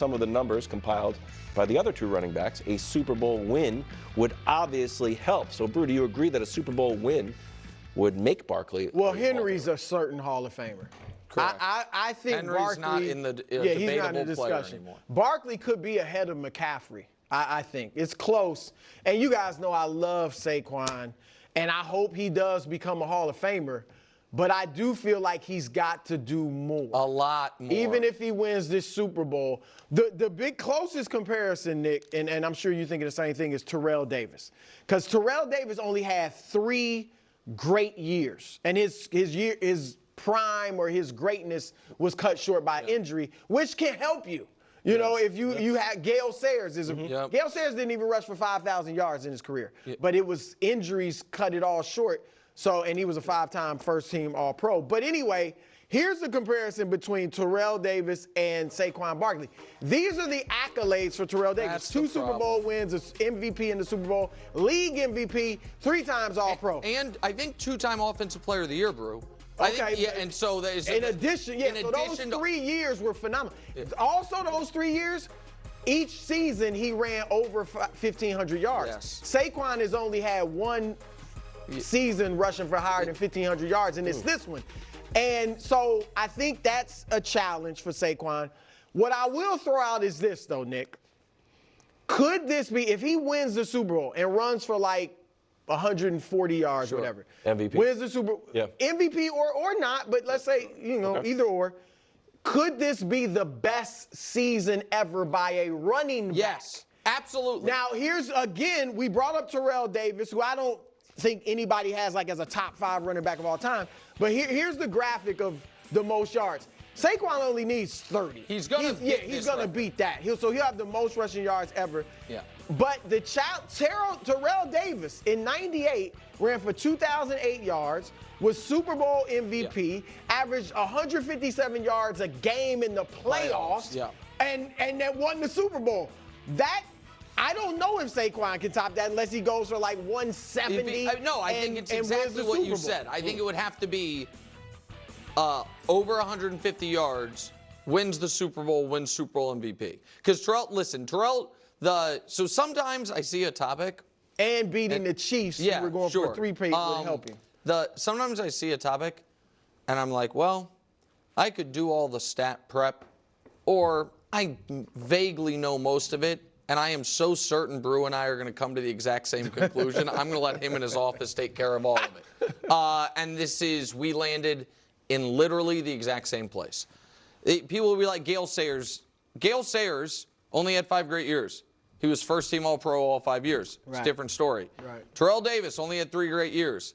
some of the numbers compiled by the other two running backs, a Super Bowl win would obviously help. So, Brew, do you agree that a Super Bowl win would make Barkley? Well, Henry's a certain Hall of Famer. Correct. I think Henry's Barkley, not in the he's not in the debatable player discussion anymore. Barkley could be ahead of McCaffrey. I think it's close. And you guys know I love Saquon, and I hope he does become a Hall of Famer. But I do feel like he's got to do more. A lot more. Even if he wins this Super Bowl. The big closest comparison, Nick, and I'm sure you're thinking the same thing, is Terrell Davis. Because Terrell Davis only had 3 great years. And his prime or his greatness was cut short by injury, which can help you. You know, if you had Gale Sayers. Gale Sayers didn't even rush for 5,000 yards in his career. But it was injuries cut it all short. So, and he was a 5-time first-team All-Pro. But anyway, here's the comparison between Terrell Davis and Saquon Barkley. These are the accolades for Terrell Davis. That's 2 Super Bowl wins, MVP in the Super Bowl, league MVP, 3 times All-Pro. And I think 2-time Offensive Player of the Year, Brew. Okay. And so that is in addition, so those 3 years were phenomenal. Also, those 3 years, each season he ran over 1,500 yards. Yes. Saquon has only had 1 season rushing for higher than 1,500 yards, and it's this one. And so I think that's a challenge for Saquon. What I will throw out is this, though, Nick. Could this be, if he wins the Super Bowl and runs for like 140 yards or whatever. MVP. Wins the Super Bowl. Yeah. MVP or not, but let's say, either or. Could this be the best season ever by a running back? Yes, absolutely. Now, here's, again, we brought up Terrell Davis, who I don't think anybody has like as a top 5 running back of all time. But here's the graphic of the most yards. Saquon only needs 30. He's gonna beat that. He'll have the most rushing yards ever. Yeah. But the Terrell Davis in '98 ran for 2,008 yards, was Super Bowl MVP, averaged 157 yards a game in the playoffs, and that won the Super Bowl. That, I don't know if Saquon can top that unless he goes for like 170. No, I think it's exactly what you said. I think it would have to be over 150 yards, wins the Super Bowl, wins Super Bowl MVP. Because so sometimes I see a topic. And beating the Chiefs, who were going for a 3-peat would help him. Sometimes I see a topic, and I'm like, well, I could do all the stat prep, or I vaguely know most of it, and I am so certain Brew and I are going to come to the exact same conclusion. I'm going to let him and his office take care of all of it. And we landed in literally the exact same place. People will be like Gale Sayers. Gale Sayers only had 5 great years. He was first-team All-Pro all 5 years. It's a different story. Terrell Davis only had 3 great years.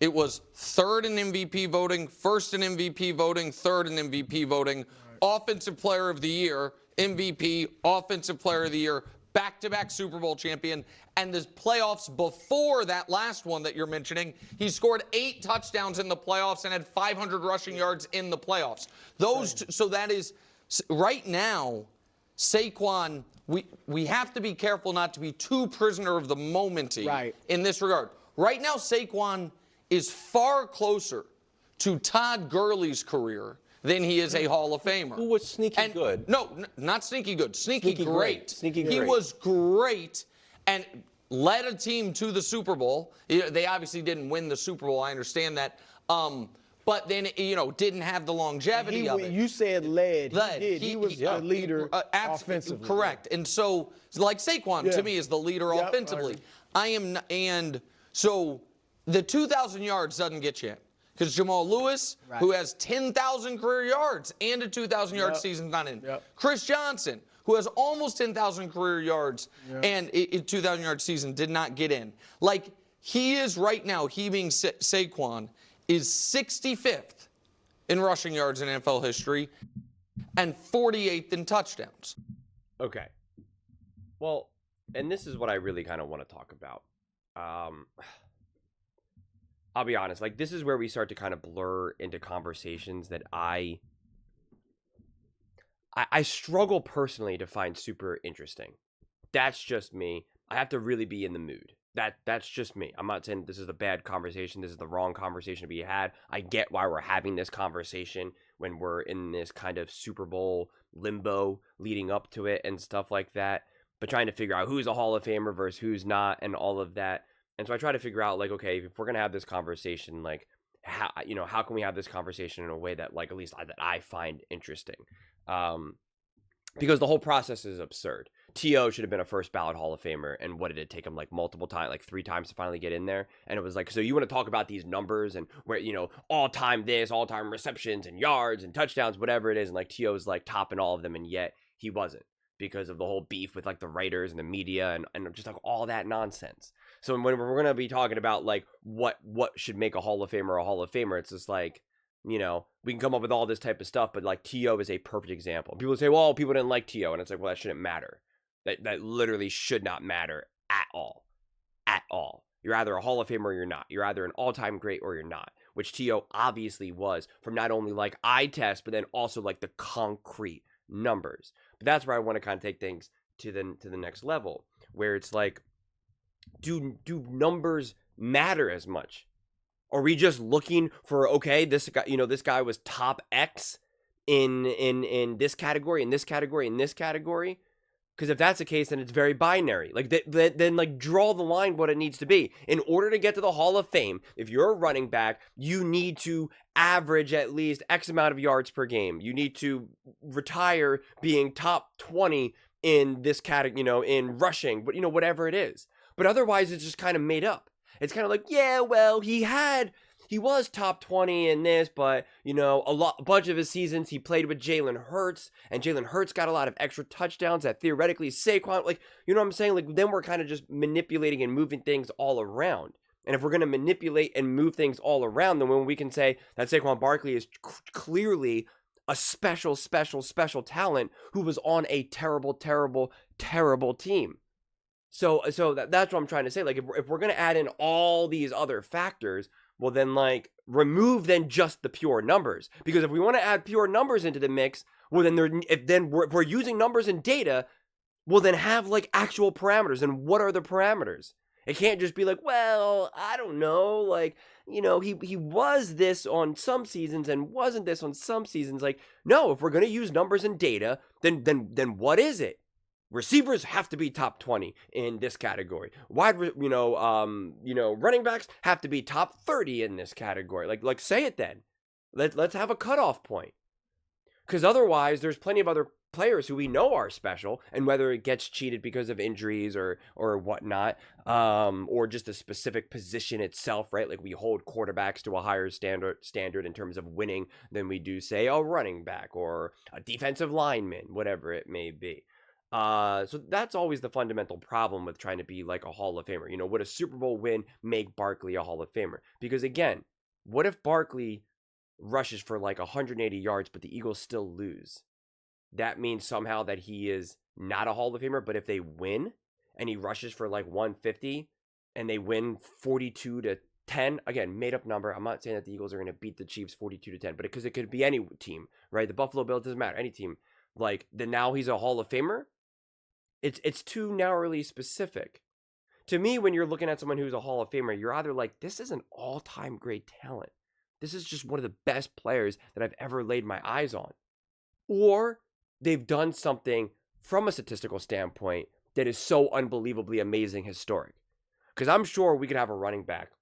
It was 3rd in MVP voting, 1st in MVP voting, 3rd in MVP voting, Offensive Player of the Year, MVP, Offensive Player of the Year, back-to-back Super Bowl champion. And the playoffs before that last one that you're mentioning, he scored 8 touchdowns in the playoffs and had 500 rushing yards in the playoffs. So that is, right now, Saquon, we have to be careful not to be too prisoner of the moment-y in this regard. Right now, Saquon is far closer to Todd Gurley's career than he is a Hall of Famer. Who was sneaky good? No, not sneaky good. Sneaky great. Sneaky great. He was great and led a team to the Super Bowl. They obviously didn't win the Super Bowl. I understand that. But then, didn't have the longevity of it. You said led. He did. He was the leader offensively. Correct. And so, like Saquon, to me, is the leader offensively. So the 2,000 yards doesn't get you in. Because Jamal Lewis, who has 10,000 career yards and a 2,000-yard season, not in. Chris Johnson, who has almost 10,000 career yards and a 2,000-yard season, did not get in. Like, he is right now, he being Saquon, is 65th in rushing yards in NFL history and 48th in touchdowns. Okay. Well, and this is what I really kind of want to talk about. I'll be honest, like, this is where we start to kind of blur into conversations that I struggle personally to find super interesting. That's just me. I have to really be in the mood. That's just me. I'm not saying this is a bad conversation. This is the wrong conversation to be had. I get why we're having this conversation when we're in this kind of Super Bowl limbo leading up to it and stuff like that. But trying to figure out who's a Hall of Famer versus who's not and all of that. And so I try to figure out, like, okay, if we're going to have this conversation, like, how can we have this conversation in a way that, like, at least that I find interesting? Because the whole process is absurd. T.O. should have been a first ballot Hall of Famer, and what did it take him, like, multiple times, like 3 times to finally get in there? And it was like, so you want to talk about these numbers and where, all-time this, all-time receptions and yards and touchdowns, whatever it is, and like T.O.'s like topping all of them, and yet he wasn't because of the whole beef with like the writers and the media and just like all that nonsense. So when we're going to be talking about like what should make a Hall of Famer, it's just like, we can come up with all this type of stuff, but like T.O. is a perfect example. People say, well, people didn't like T.O. And it's like, well, that shouldn't matter. That literally should not matter at all. At all. You're either a Hall of Famer or you're not. You're either an all-time great or you're not, which T.O. obviously was from not only like eye test, but then also like the concrete numbers. But that's where I want to kind of take things to the next level, where it's like, do numbers matter as much? Are we just looking for, okay, this guy was top X in this category, in this category, in this category? Because if that's the case, then it's very binary. Like, then like draw the line what it needs to be. In order to get to the Hall of Fame, if you're a running back, you need to average at least X amount of yards per game. You need to retire being top 20 in this category, in rushing, but whatever it is. But otherwise, it's just kind of made up. It's kind of like, yeah, well, he was top 20 in this, but, a bunch of his seasons he played with Jalen Hurts, and Jalen Hurts got a lot of extra touchdowns that theoretically Saquon, like, you know what I'm saying? Like, then we're kind of just manipulating and moving things all around. And if we're going to manipulate and move things all around, then when we can say that Saquon Barkley is clearly a special talent who was on a terrible team. So that's what I'm trying to say. Like, if we're going to add in all these other factors, well, then, like, remove then just the pure numbers. Because if we want to add pure numbers into the mix, well, then if we're using numbers and data, well, then have, like, actual parameters. And what are the parameters? It can't just be like, well, I don't know, like, he was this on some seasons and wasn't this on some seasons. Like, no, if we're going to use numbers and data, then what is it? Receivers have to be top 20 in this category. Running backs have to be top 30 in this category. Like say it then. Let's have a cutoff point. Because otherwise, there's plenty of other players who we know are special, and whether it gets cheated because of injuries or whatnot, or just a specific position itself, right? Like we hold quarterbacks to a higher standard in terms of winning than we do, say, a running back or a defensive lineman, whatever it may be. So that's always the fundamental problem with trying to be like a Hall of Famer. Would a Super Bowl win make Barkley a Hall of Famer? Because again, what if Barkley rushes for like 180 yards, but the Eagles still lose? That means somehow that he is not a Hall of Famer, but if they win and he rushes for like 150 and they win 42-10, again, made up number. I'm not saying that the Eagles are going to beat the Chiefs 42-10, but because it could be any team, right? The Buffalo Bills, doesn't matter, any team. Like, then now he's a Hall of Famer? It's too narrowly specific. To me, when you're looking at someone who's a Hall of Famer, you're either like, this is an all-time great talent. This is just one of the best players that I've ever laid my eyes on. Or they've done something from a statistical standpoint that is so unbelievably amazing, historic. Because I'm sure we could have a running back.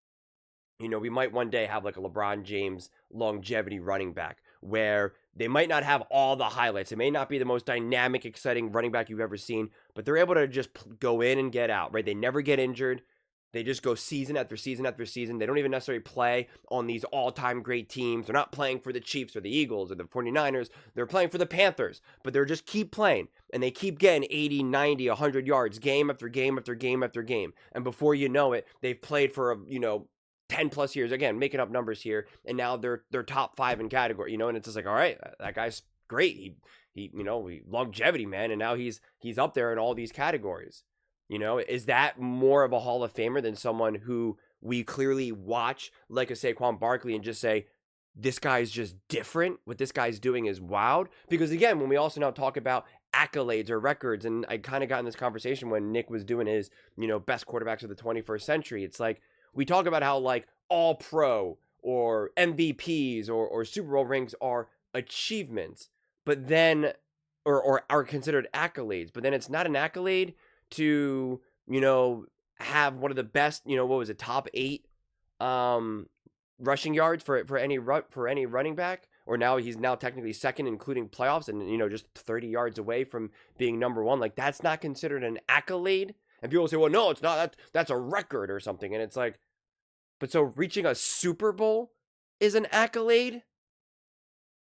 We might one day have like a LeBron James longevity running back where they might not have all the highlights. It may not be the most dynamic, exciting running back you've ever seen, but they're able to just go in and get out, right? They never get injured. They just go season after season after season. They don't even necessarily play on these all-time great teams. They're not playing for the Chiefs or the Eagles or the 49ers. They're playing for the Panthers, but they're just keep playing, and they keep getting 80, 90, 100 yards game after game after game after game. And before you know it, they've played for, 10 plus years, again, making up numbers here, and now they're top 5 in category, and it's just like, all right, that guy's great. He longevity, man, and now he's up there in all these categories. Is that more of a Hall of Famer than someone who we clearly watch like a Saquon Barkley and just say, this guy's just different? What this guy's doing is wild? Because again, when we also now talk about accolades or records. And I kind of got in this conversation when Nick was doing his, best quarterbacks of the 21st century. It's like, we talk about how like all pro or MVPs or Super Bowl rings are achievements, but then, or are considered accolades, but then it's not an accolade to, have one of the best, what was it, top 8 rushing yards for any running back, or he's now technically second, including playoffs, and just 30 yards away from being number 1. Like, that's not considered an accolade. And people say, well, no, it's not. That's a record or something. And it's like, but so reaching a Super Bowl is an accolade?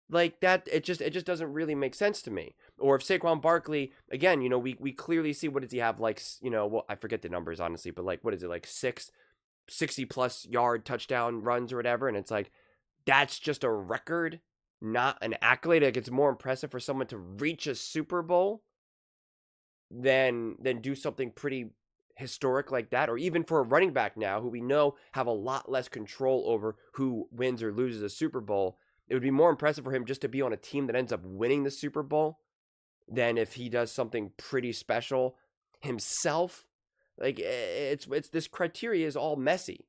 Like that, it just doesn't really make sense to me. Or if Saquon Barkley, again, we clearly see, what does he have, like, well, I forget the numbers, honestly, but like, what is it, like 60+ yard touchdown runs or whatever, and it's like, that's just a record, not an accolade. Like, it's more impressive for someone to reach a Super Bowl than do something pretty historic like that. Or even for a running back now, who we know have a lot less control over who wins or loses a Super Bowl, it would be more impressive for him just to be on a team that ends up winning the Super Bowl than if he does something pretty special himself. Like, it's this criteria is all messy,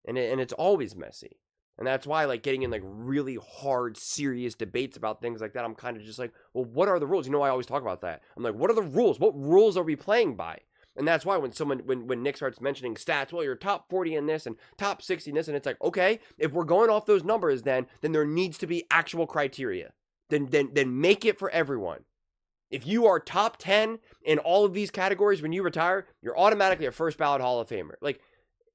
and it's always messy. And that's why, like, getting in like really hard, serious debates about things like that, I'm kind of just like, well, what are the rules? I always talk about that. I'm like, what are the rules? What rules are we playing by? And that's why when Nick starts mentioning stats, well, you're top 40 in this and top 60 in this, and it's like, okay, if we're going off those numbers, then there needs to be actual criteria. Then make it for everyone. If you are top 10 in all of these categories when you retire, you're automatically a first ballot Hall of Famer. Like,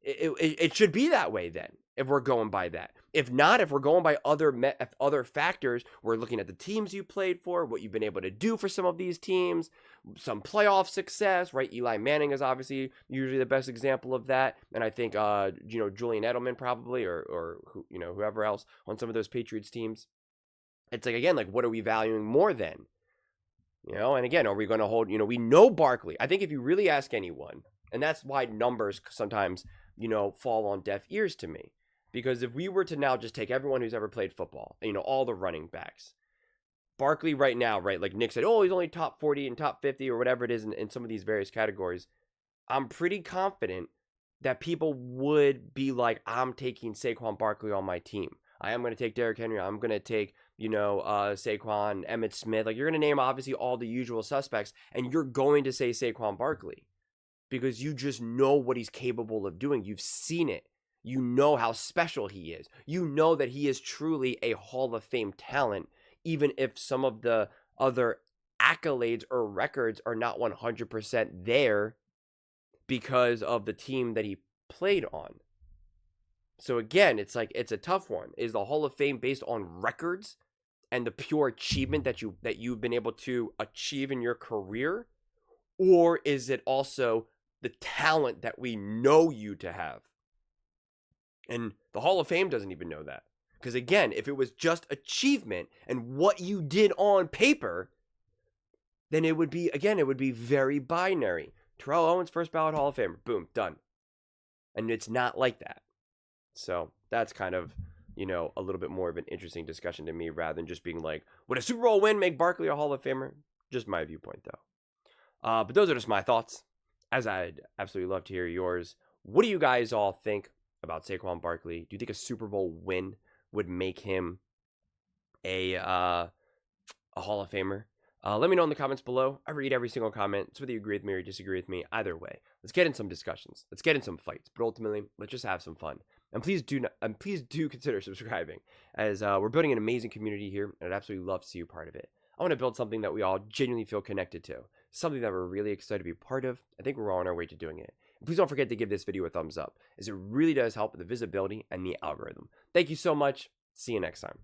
it should be that way then, if we're going by that. If not, if we're going by other factors, we're looking at the teams you played for, what you've been able to do for some of these teams, some playoff success, right? Eli Manning is obviously usually the best example of that. And I think, Julian Edelman probably, or whoever else on some of those Patriots teams. It's like, again, like, what are we valuing more then? And again, are we going to hold, we know Barkley. I think if you really ask anyone, and that's why numbers sometimes, fall on deaf ears to me. Because if we were to now just take everyone who's ever played football, all the running backs, Barkley right now, right, like Nick said, oh, he's only top 40 and top 50 or whatever it is in some of these various categories. I'm pretty confident that people would be like, I'm taking Saquon Barkley on my team. I am going to take Derrick Henry. I'm going to take, Saquon, Emmitt Smith. Like, you're going to name obviously all the usual suspects, and you're going to say Saquon Barkley because you just know what he's capable of doing. You've seen it. You know how special he is. You know that he is truly a Hall of Fame talent, even if some of the other accolades or records are not 100% there because of the team that he played on. So again, it's like, it's a tough one. Is the Hall of Fame based on records and the pure achievement that you've been able to achieve in your career? Or is it also the talent that we know you to have? And the Hall of Fame doesn't even know that. Because again, if it was just achievement and what you did on paper, then it would be very binary. Terrell Owens, first ballot Hall of Famer. Boom, done. And it's not like that. So that's kind of, a little bit more of an interesting discussion to me, rather than just being like, would a Super Bowl win make Barkley a Hall of Famer? Just my viewpoint, though. But those are just my thoughts, as I'd absolutely love to hear yours. What do you guys all think about Saquon Barkley? Do you think a Super Bowl win would make him a Hall of Famer? Let me know in the comments below. I read every single comment. So whether you agree with me or disagree with me, either way, let's get in some discussions. Let's get in some fights. But ultimately, let's just have some fun. And please do consider subscribing, as we're building an amazing community here, and I'd absolutely love to see you part of it. I want to build something that we all genuinely feel connected to, something that we're really excited to be part of. I think we're all on our way to doing it. And please don't forget to give this video a thumbs up, as it really does help with the visibility and the algorithm. Thank you so much. See you next time.